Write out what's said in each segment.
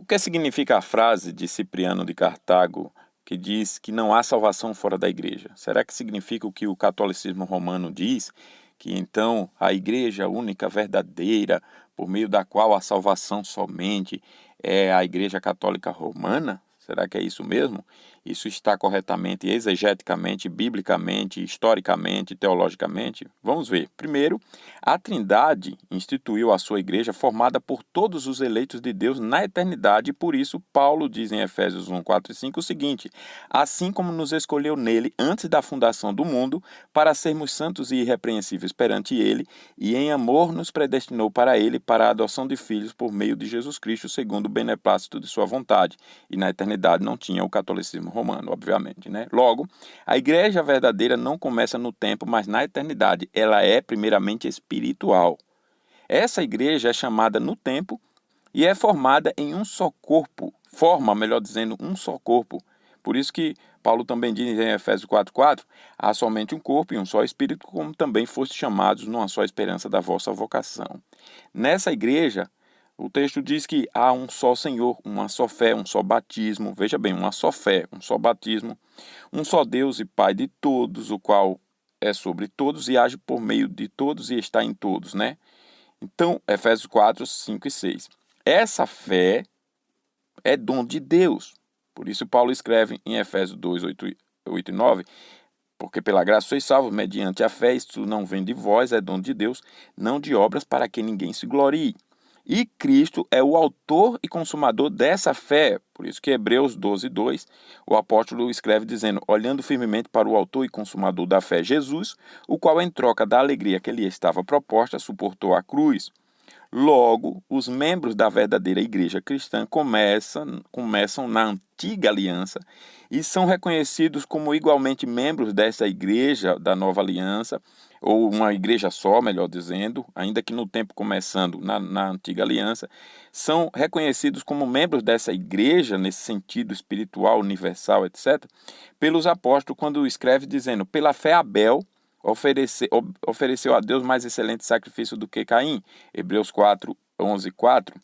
O que significa a frase de Cipriano de Cartago que diz que não há salvação fora da igreja? Será que significa o que o catolicismo romano diz? Que então a igreja única, verdadeira, por meio da qual a salvação somente é a igreja católica romana? Será que é isso mesmo? Isso está corretamente exegeticamente, biblicamente, historicamente, teologicamente? Vamos ver. Primeiro, a Trindade instituiu a sua igreja formada por todos os eleitos de Deus na eternidade, e por isso Paulo diz em Efésios 1, 4 e 5 o seguinte: assim como nos escolheu nele antes da fundação do mundo, para sermos santos e irrepreensíveis perante ele, e em amor nos predestinou para ele, para a adoção de filhos por meio de Jesus Cristo, segundo o beneplácito de sua vontade. E na eternidade não tinha o catolicismo romano, obviamente, né? Logo, a igreja verdadeira não começa no tempo, mas na eternidade. Ela é primeiramente espiritual. Essa igreja é chamada no tempo e é formada em um só corpo. Forma, melhor dizendo, um só corpo. Por isso que Paulo também diz em Efésios 4:4, há somente um corpo e um só espírito, como também foste chamados numa só esperança da vossa vocação. Nessa igreja, o texto diz que há um só Senhor, uma só fé, um só batismo. Veja bem, uma só fé, um só batismo, um só Deus e Pai de todos, o qual é sobre todos e age por meio de todos e está em todos, né? Então, Efésios 4, 5 e 6. Essa fé é dom de Deus. Por isso Paulo escreve em Efésios 2, 8 e 9, porque pela graça sois salvos mediante a fé, isto não vem de vós, é dom de Deus, não de obras para que ninguém se glorie. E Cristo é o autor e consumador dessa fé. Por isso que Hebreus 12, 2, o apóstolo escreve dizendo, olhando firmemente para o autor e consumador da fé, Jesus, o qual em troca da alegria que lhe estava proposta, suportou a cruz. Logo, os membros da verdadeira igreja cristã começam na antiga aliança e são reconhecidos como igualmente membros dessa igreja da nova aliança, ou uma igreja só, melhor dizendo, ainda que no tempo começando na antiga aliança, são reconhecidos como membros dessa igreja, nesse sentido espiritual, universal, etc., pelos apóstolos quando escreve dizendo, pela fé Abel ofereceu a Deus mais excelente sacrifício do que Caim. Hebreus 4, 11, 4.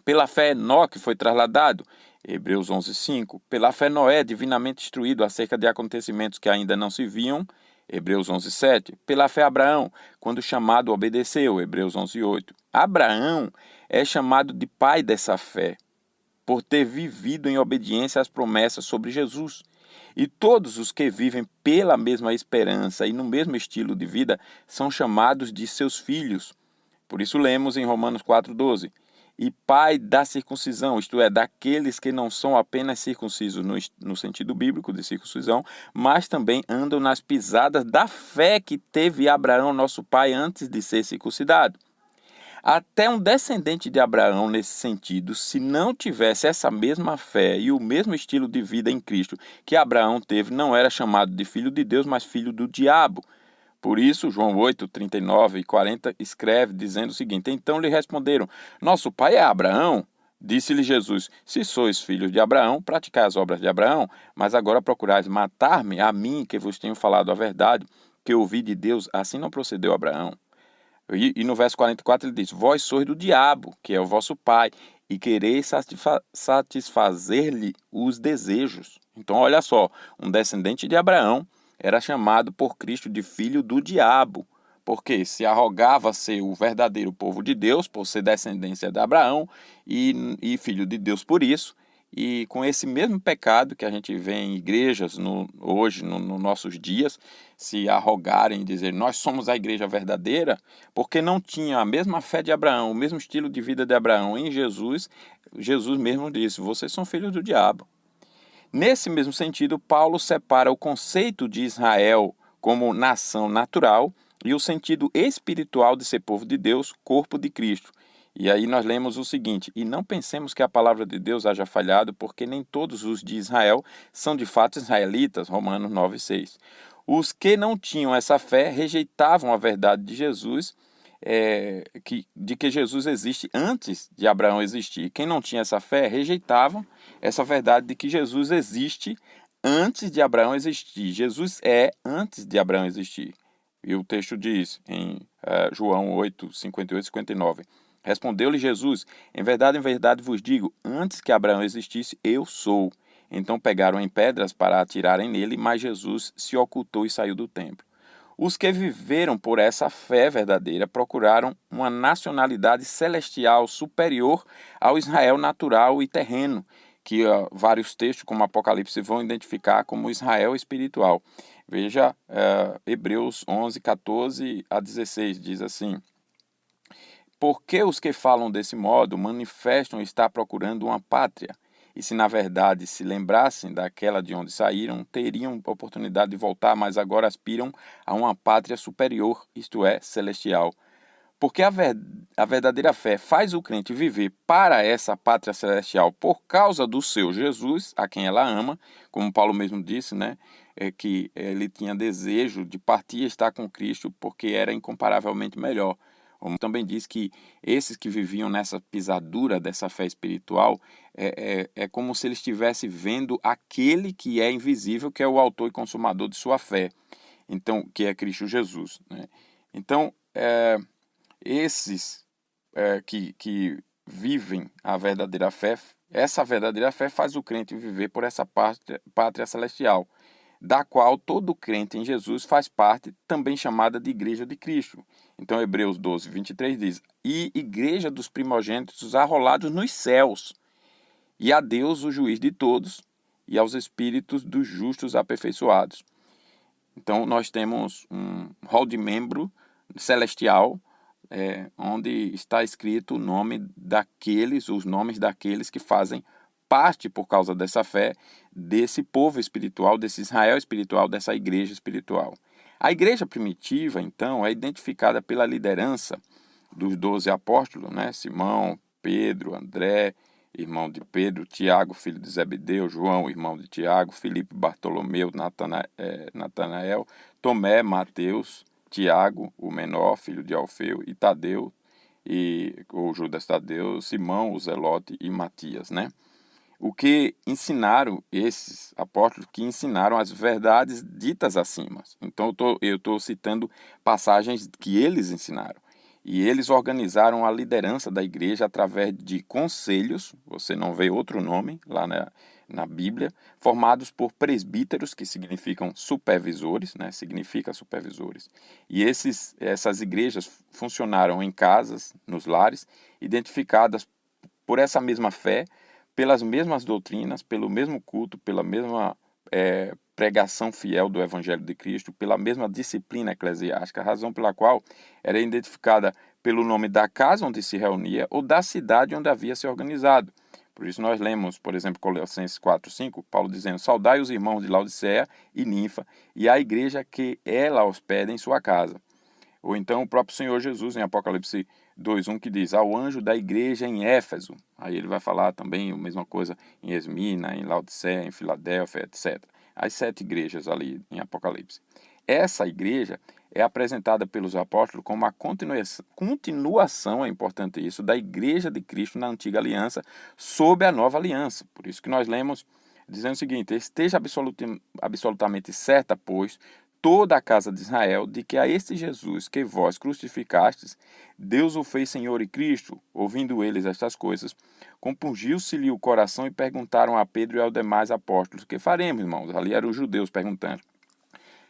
Pela fé Enoque foi trasladado. Hebreus 11, 5. Pela fé Noé, divinamente instruído acerca de acontecimentos que ainda não se viam. Hebreus 11, 7. Pela fé Abraão, quando chamado, obedeceu. Hebreus 11, 8. Abraão é chamado de pai dessa fé, por ter vivido em obediência às promessas sobre Jesus. E todos os que vivem pela mesma esperança e no mesmo estilo de vida são chamados de seus filhos. Por isso lemos em Romanos 4:12. E pai da circuncisão, isto é, daqueles que não são apenas circuncisos no sentido bíblico de circuncisão, mas também andam nas pisadas da fé que teve Abraão, nosso pai, antes de ser circuncidado. Até um descendente de Abraão, nesse sentido, se não tivesse essa mesma fé e o mesmo estilo de vida em Cristo que Abraão teve, não era chamado de filho de Deus, mas filho do diabo. Por isso, João 8, 39 e 40 escreve dizendo o seguinte, então lhe responderam, nosso pai é Abraão. Disse-lhe Jesus, se sois filhos de Abraão, praticai as obras de Abraão, mas agora procurais matar-me, a mim que vos tenho falado a verdade, que ouvi de Deus, assim não procedeu Abraão. E no verso 44 ele diz, vós sois do diabo, que é o vosso pai, e quereis satisfazer-lhe os desejos. Então olha só, um descendente de Abraão era chamado por Cristo de filho do diabo, porque se arrogava ser o verdadeiro povo de Deus, por ser descendência de Abraão e filho de Deus por isso, e com esse mesmo pecado que a gente vê em igrejas hoje, nos nossos dias, se arrogarem e dizer, nós somos a igreja verdadeira, porque não tinha a mesma fé de Abraão, o mesmo estilo de vida de Abraão em Jesus, Jesus mesmo disse, vocês são filhos do diabo. Nesse mesmo sentido, Paulo separa o conceito de Israel como nação natural e o sentido espiritual de ser povo de Deus, corpo de Cristo. E aí nós lemos o seguinte, e não pensemos que a palavra de Deus haja falhado, porque nem todos os de Israel são de fato israelitas, Romanos 9, 6. Os que não tinham essa fé rejeitavam a verdade de Jesus, de que Jesus existe antes de Abraão existir. Quem não tinha essa fé rejeitavam essa verdade de que Jesus existe antes de Abraão existir. Jesus é antes de Abraão existir. E o texto diz em João 8, 58 e 59, Respondeu-lhe Jesus: em verdade vos digo, antes que Abraão existisse, eu sou. Então pegaram em pedras para atirarem nele, mas Jesus se ocultou e saiu do templo. Os que viveram por essa fé verdadeira procuraram uma nacionalidade celestial superior ao Israel natural e terreno, que vários textos, como Apocalipse, vão identificar como Israel espiritual. Veja, Hebreus 11, 14 a 16, diz assim: porque os que falam desse modo manifestam estar procurando uma pátria, e se na verdade se lembrassem daquela de onde saíram, teriam oportunidade de voltar, mas agora aspiram a uma pátria superior, isto é, celestial. Porque a verdadeira fé faz o crente viver para essa pátria celestial por causa do seu Jesus, a quem ela ama, como Paulo mesmo disse, né? Que ele tinha desejo de partir e estar com Cristo porque era incomparavelmente melhor. Como também diz que esses que viviam nessa pisadura dessa fé espiritual é como se ele estivesse vendo aquele que é invisível, que é o autor e consumador de sua fé, então, que é Cristo Jesus, né? Então, esses que vivem a verdadeira fé, essa verdadeira fé faz o crente viver por essa pátria celestial, da qual todo crente em Jesus faz parte, também chamada de Igreja de Cristo. Então, Hebreus 12, 23 diz: e Igreja dos primogênitos arrolados nos céus, e a Deus, o juiz de todos, e aos espíritos dos justos aperfeiçoados. Então, nós temos um rol de membro celestial, onde está escrito o nome daqueles, os nomes daqueles que fazem parte, por causa dessa fé, desse povo espiritual, desse Israel espiritual, dessa igreja espiritual. A igreja primitiva, então, é identificada pela liderança dos 12 apóstolos, né? Simão, Pedro, André, irmão de Pedro, Tiago, filho de Zebedeu, João, irmão de Tiago, Filipe, Bartolomeu, Natanael, Tomé, Mateus, Tiago, o menor, filho de Alfeu, e Tadeu, ou Judas Tadeu, Simão, o Zelote e Matias, né? O que ensinaram esses apóstolos, que ensinaram as verdades ditas acima. Então eu estou citando passagens que eles ensinaram. E eles organizaram a liderança da igreja através de conselhos, você não vê outro nome lá na Bíblia, formados por presbíteros, que significam supervisores, né? Significa supervisores. E essas igrejas funcionaram em casas, nos lares, identificadas por essa mesma fé, pelas mesmas doutrinas, pelo mesmo culto, pela mesma pregação fiel do Evangelho de Cristo, pela mesma disciplina eclesiástica, a razão pela qual era identificada pelo nome da casa onde se reunia ou da cidade onde havia se organizado. Por isso nós lemos, por exemplo, Colossenses 4:5, Paulo dizendo: saudai os irmãos de Laodiceia e Ninfa e a igreja que ela hospeda em sua casa. Ou então o próprio Senhor Jesus, em Apocalipse 2:1, que diz: ao anjo da igreja em Éfeso. Aí ele vai falar também a mesma coisa em Esmina, em Laodiceia, em Filadélfia, etc. As 7 igrejas ali em Apocalipse. Essa igreja é apresentada pelos apóstolos como a continuação, é importante isso, da igreja de Cristo na antiga aliança sob a nova aliança. Por isso que nós lemos dizendo o seguinte: esteja absolutamente certa, pois, toda a casa de Israel, de que a este Jesus que vós crucificastes, Deus o fez Senhor e Cristo. Ouvindo eles estas coisas, compungiu-se-lhe o coração e perguntaram a Pedro e aos demais apóstolos: que faremos, irmãos? Ali eram os judeus perguntando.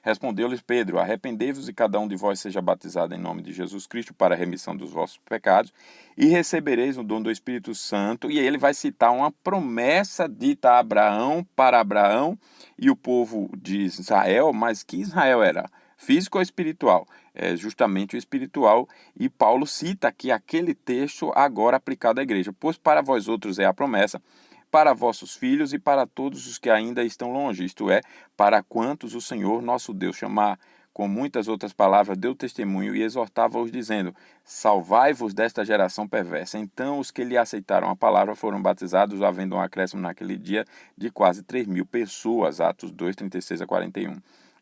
Respondeu-lhes Pedro: arrependei-vos e cada um de vós seja batizado em nome de Jesus Cristo para a remissão dos vossos pecados e recebereis o dom do Espírito Santo. E aí ele vai citar uma promessa dita a Abraão, para Abraão e o povo de Israel, mas que Israel era? Físico ou espiritual? É justamente o espiritual, e Paulo cita aqui aquele texto agora aplicado à igreja: pois para vós outros é a promessa, para vossos filhos e para todos os que ainda estão longe, isto é, para quantos o Senhor nosso Deus chamar. Com muitas outras palavras deu testemunho e exortava-os dizendo: salvai-vos desta geração perversa. Então os que lhe aceitaram a palavra foram batizados, havendo um acréscimo naquele dia de quase 3.000 pessoas. Atos 2, 36 a 41.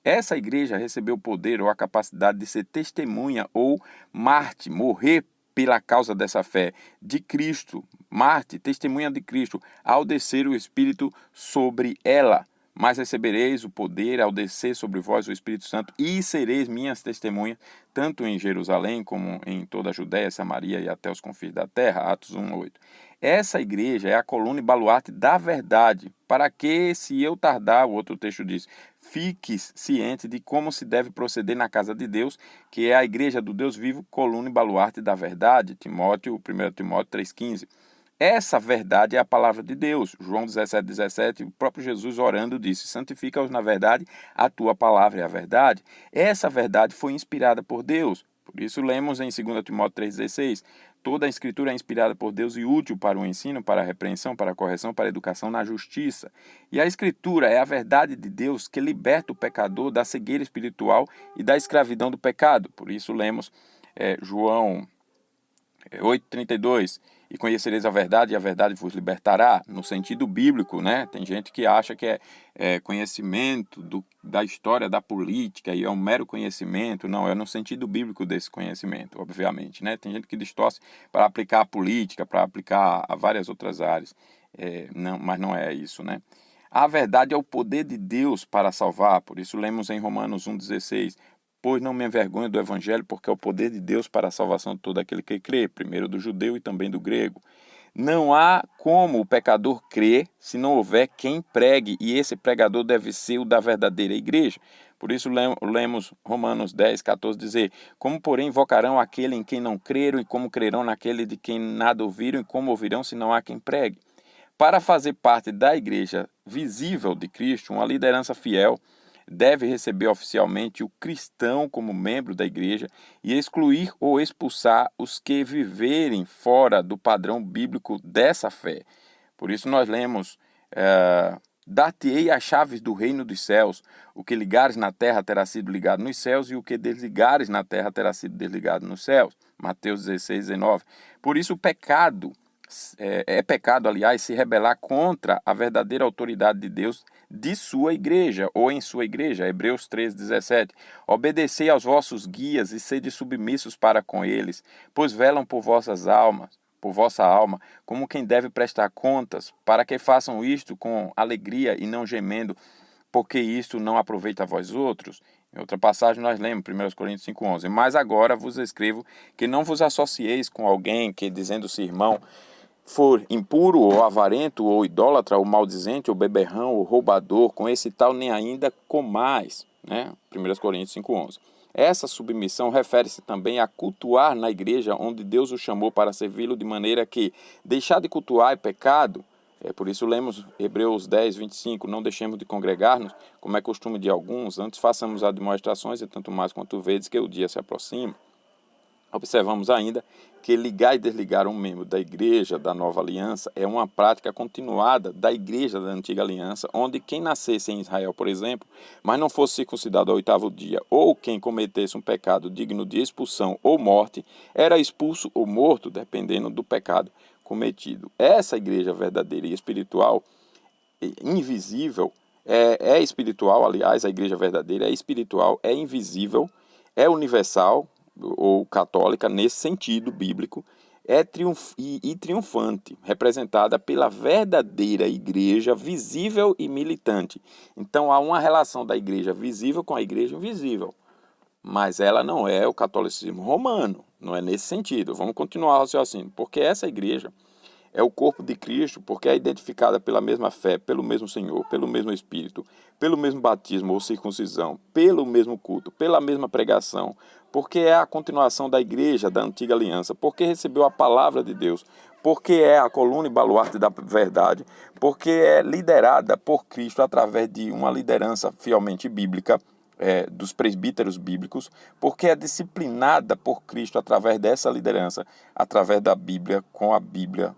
Essa igreja recebeu o poder ou a capacidade de ser testemunha ou mártir, morrer pela causa dessa fé de Cristo, mártir, testemunha de Cristo, ao descer o Espírito sobre ela. mas recebereis o poder ao descer sobre vós o Espírito Santo, e sereis minhas testemunhas, tanto em Jerusalém como em toda a Judéia, Samaria e até os confins da terra. Atos 1:8. Essa igreja é a coluna e baluarte da verdade, para que, se eu tardar, o outro texto diz, fiques ciente de como se deve proceder na casa de Deus, que é a igreja do Deus vivo, coluna e baluarte da verdade. 1 Timóteo 3,15. Essa verdade é a palavra de Deus. João 17:17, o próprio Jesus orando disse, santifica-os na verdade, a tua palavra é a verdade. Essa verdade foi inspirada por Deus. Por isso lemos em 2 Timóteo 3,16, toda a escritura é inspirada por Deus e útil para o ensino, para a repreensão, para a correção, para a educação na justiça. E a escritura é a verdade de Deus que liberta o pecador da cegueira espiritual e da escravidão do pecado. Por isso lemos João 8:32, e conhecereis a verdade e a verdade vos libertará, no sentido bíblico, né? Tem gente que acha que é conhecimento da história da política e é um mero conhecimento. Não, é no sentido bíblico desse conhecimento, obviamente, né? Tem gente que distorce para aplicar a política, para aplicar a várias outras áreas, não, mas não é isso, né? A verdade é o poder de Deus para salvar, por isso lemos em Romanos 1:16, pois não me envergonho do evangelho, porque é o poder de Deus para a salvação de todo aquele que crê, primeiro do judeu e também do grego. Não há como o pecador crer se não houver quem pregue, e esse pregador deve ser o da verdadeira igreja. Por isso lemos Romanos 10:14 dizer, como porém invocarão aquele em quem não creram, e como crerão naquele de quem nada ouviram, e como ouvirão se não há quem pregue. Para fazer parte da igreja visível de Cristo, uma liderança fiel deve receber oficialmente o cristão como membro da igreja e excluir ou expulsar os que viverem fora do padrão bíblico dessa fé. Por isso nós lemos, dar-te-ei as chaves do reino dos céus, o que ligares na terra terá sido ligado nos céus, e o que desligares na terra terá sido desligado nos céus. Mateus 16:19. Por isso o pecado é pecado, aliás, se rebelar contra a verdadeira autoridade de Deus de sua igreja, ou em sua igreja. Hebreus 13:17. Obedecei aos vossos guias e sede submissos para com eles, pois velam por vossas almas, por vossa alma, como quem deve prestar contas, para que façam isto com alegria e não gemendo, porque isto não aproveita a vós outros. Em outra passagem nós lemos, 1 Coríntios 5:11. Mas agora vos escrevo que não vos associeis com alguém que, dizendo-se irmão, for impuro, ou avarento, ou idólatra, ou maldizente, ou beberrão, ou roubador, com esse tal nem ainda comais, né? 1 Coríntios 5:11. Essa submissão refere-se também a cultuar na igreja onde Deus o chamou para servi-lo, de maneira que deixar de cultuar é pecado. Por isso lemos Hebreus 10:25, não deixemos de congregar-nos, como é costume de alguns, antes façamos admoestações, e tanto mais quanto vedes que o dia se aproxima. Observamos ainda que ligar e desligar um membro da igreja da nova aliança é uma prática continuada da igreja da antiga aliança, onde quem nascesse em Israel, por exemplo, mas não fosse circuncidado ao 8º dia, ou quem cometesse um pecado digno de expulsão ou morte, era expulso ou morto, dependendo do pecado cometido. Essa igreja verdadeira e espiritual, invisível, é espiritual, aliás, a igreja verdadeira é espiritual, é invisível, é universal, ou católica, nesse sentido bíblico, é triunfante, representada pela verdadeira igreja visível e militante. Então há uma relação da igreja visível com a igreja invisível, mas ela não é o catolicismo romano, não é nesse sentido. Vamos continuar o raciocínio, porque essa igreja é o corpo de Cristo, porque é identificada pela mesma fé, pelo mesmo Senhor, pelo mesmo Espírito, pelo mesmo batismo ou circuncisão, pelo mesmo culto, pela mesma pregação, porque é a continuação da igreja da antiga aliança, porque recebeu a palavra de Deus, porque é a coluna e baluarte da verdade, porque é liderada por Cristo através de uma liderança fielmente bíblica, dos presbíteros bíblicos, porque é disciplinada por Cristo através dessa liderança, através da Bíblia, com a Bíblia,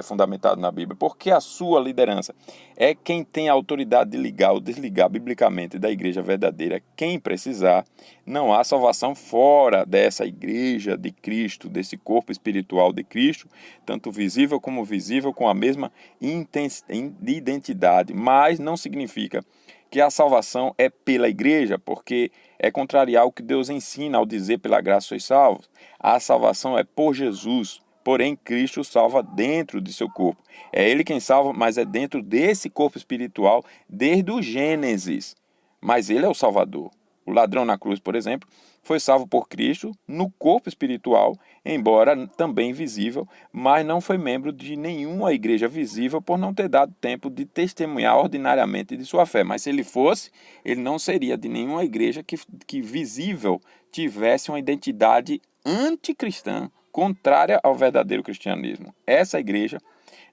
fundamentado na Bíblia, porque a sua liderança é quem tem a autoridade de ligar ou desligar biblicamente da igreja verdadeira, quem precisar. Não há salvação fora dessa igreja de Cristo, desse corpo espiritual de Cristo, tanto visível como visível, com a mesma identidade, mas não significa que a salvação é pela igreja, porque é contrariar o que Deus ensina ao dizer pela graça sois salvos. A salvação é por Jesus, porém Cristo salva dentro de seu corpo. É Ele quem salva, mas é dentro desse corpo espiritual desde o Gênesis. Mas Ele é o Salvador. O ladrão na cruz, por exemplo, foi salvo por Cristo no corpo espiritual, embora também visível, mas não foi membro de nenhuma igreja visível por não ter dado tempo de testemunhar ordinariamente de sua fé. Mas se ele fosse, ele não seria de nenhuma igreja que visível tivesse uma identidade anticristã, contrária ao verdadeiro cristianismo. Essa igreja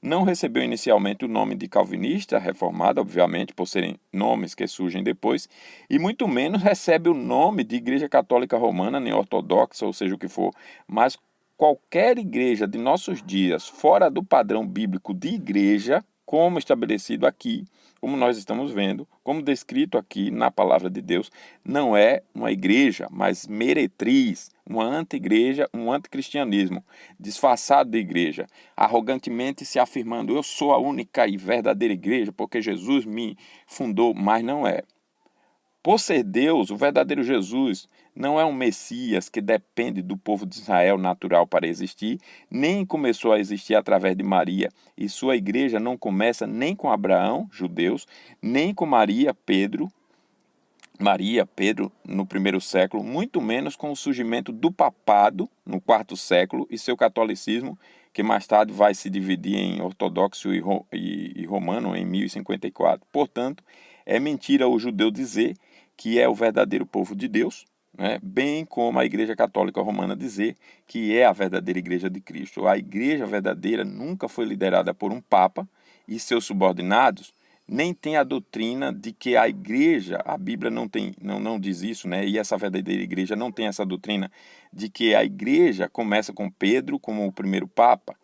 não recebeu inicialmente o nome de calvinista, reformada, obviamente, por serem nomes que surgem depois, e muito menos recebe o nome de Igreja Católica Romana, nem ortodoxa, ou seja o que for, mas qualquer igreja de nossos dias, fora do padrão bíblico de igreja, como estabelecido aqui, como nós estamos vendo, como descrito aqui na palavra de Deus, não é uma igreja, mas meretriz, uma anti-igreja, um anticristianismo, disfarçado de igreja, arrogantemente se afirmando, eu sou a única e verdadeira igreja porque Jesus me fundou, mas não é. Por ser Deus, o verdadeiro Jesus não é um Messias que depende do povo de Israel natural para existir, nem começou a existir através de Maria, e sua igreja não começa nem com Abraão, judeus, nem com Maria, Pedro, no primeiro século, muito menos com o surgimento do papado no quarto século e seu catolicismo, que mais tarde vai se dividir em ortodoxo e romano em 1054. Portanto, é mentira o judeu dizer que é o verdadeiro povo de Deus, né? Bem como a Igreja Católica Romana dizer que é a verdadeira Igreja de Cristo. A Igreja verdadeira nunca foi liderada por um Papa e seus subordinados, nem tem a doutrina de que a igreja, a Bíblia não diz isso, né? E essa verdadeira igreja não tem essa doutrina de que a igreja começa com Pedro como o primeiro papa.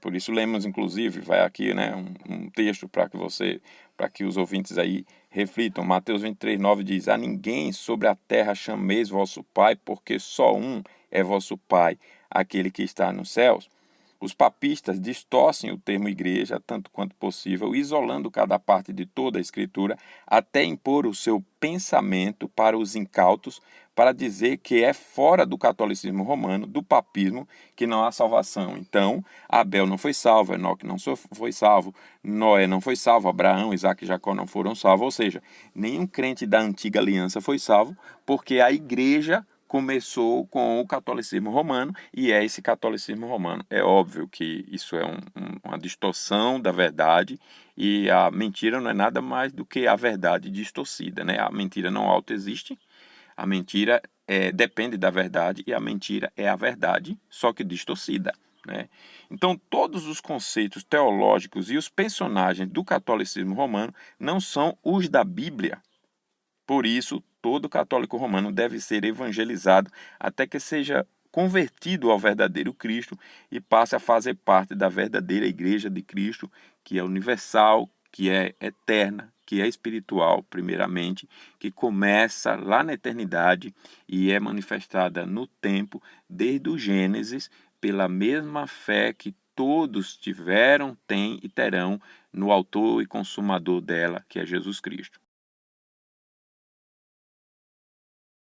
Por isso lemos, inclusive, vai aqui, né, um texto para que os ouvintes aí reflitam. Mateus 23:9 diz: a ninguém sobre a terra chameis vosso Pai, porque só um é vosso Pai, aquele que está nos céus. Os papistas distorcem o termo igreja tanto quanto possível, isolando cada parte de toda a escritura, até impor o seu pensamento para os incautos, para dizer que é fora do catolicismo romano, do papismo, que não há salvação. Então, Abel não foi salvo, Enoque não foi salvo, Noé não foi salvo, Abraão, Isaac e Jacó não foram salvos, ou seja, nenhum crente da antiga aliança foi salvo, porque a igreja começou com o catolicismo romano e é esse catolicismo romano. É óbvio que isso é uma distorção da verdade e a mentira não é nada mais do que a verdade distorcida, né? A mentira não autoexiste, a mentira depende da verdade e a mentira é a verdade, só que distorcida, né? Então, todos os conceitos teológicos e os personagens do catolicismo romano não são os da Bíblia. Por isso, todo católico romano deve ser evangelizado até que seja convertido ao verdadeiro Cristo e passe a fazer parte da verdadeira Igreja de Cristo, que é universal, que é eterna, que é espiritual, primeiramente, que começa lá na eternidade e é manifestada no tempo, desde o Gênesis, pela mesma fé que todos tiveram, têm e terão no autor e consumador dela, que é Jesus Cristo.